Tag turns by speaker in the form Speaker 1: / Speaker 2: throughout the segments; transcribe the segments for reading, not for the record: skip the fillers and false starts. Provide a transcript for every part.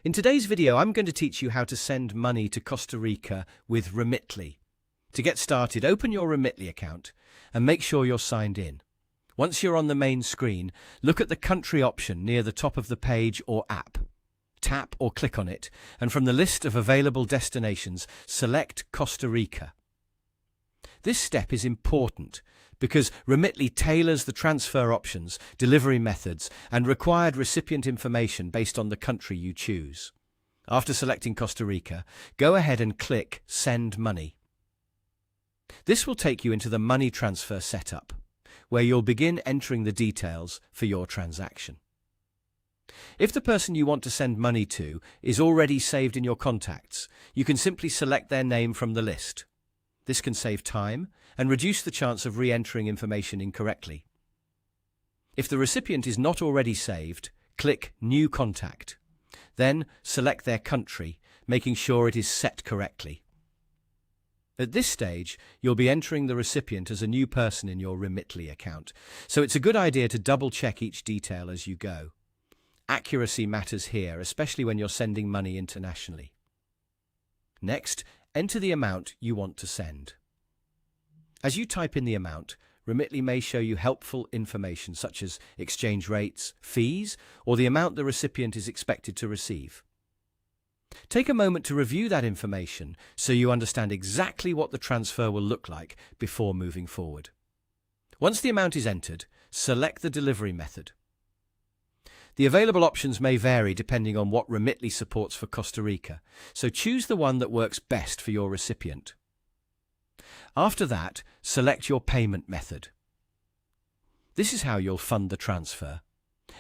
Speaker 1: In today's video, I'm going to teach you how to send money to Costa Rica with Remitly. To get started, open your Remitly account and make sure you're signed in. Once you're on the main screen, look at the country option near the top of the page or app. Tap or click on it, and from the list of available destinations, select Costa Rica. This step is important because Remitly tailors the transfer options, delivery methods, and required recipient information based on the country you choose. After selecting Costa Rica, go ahead and click Send Money. This will take you into the money transfer setup, where you'll begin entering the details for your transaction. If the person you want to send money to is already saved in your contacts, you can simply select their name from the list. This can save time and reduce the chance of re-entering information incorrectly. If the recipient is not already saved, click New Contact. Then select their country, making sure it is set correctly. At this stage, you'll be entering the recipient as a new person in your Remitly account, so it's a good idea to double-check each detail as you go. Accuracy matters here, especially when you're sending money internationally. Next, enter the amount you want to send. As you type in the amount, Remitly may show you helpful information such as exchange rates, fees, or the amount the recipient is expected to receive. Take a moment to review that information so you understand exactly what the transfer will look like before moving forward. Once the amount is entered, select the delivery method. The available options may vary depending on what Remitly supports for Costa Rica, so choose the one that works best for your recipient. After that, select your payment method. This is how you'll fund the transfer,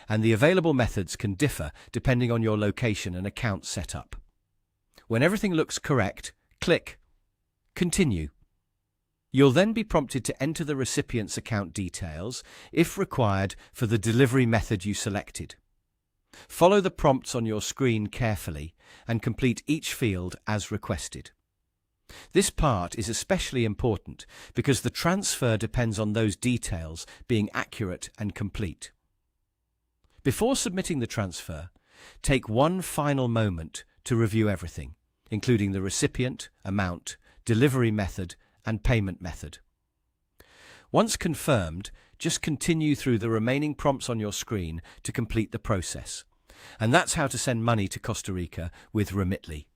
Speaker 1: and the available methods can differ depending on your location and account setup. When everything looks correct, click Continue. You'll then be prompted to enter the recipient's account details, if required, for the delivery method you selected. Follow the prompts on your screen carefully and complete each field as requested. This part is especially important because the transfer depends on those details being accurate and complete. Before submitting the transfer, take one final moment to review everything, including the recipient, amount, delivery method, and payment method. Once confirmed, just continue through the remaining prompts on your screen to complete the process. And that's how to send money to Costa Rica with Remitly.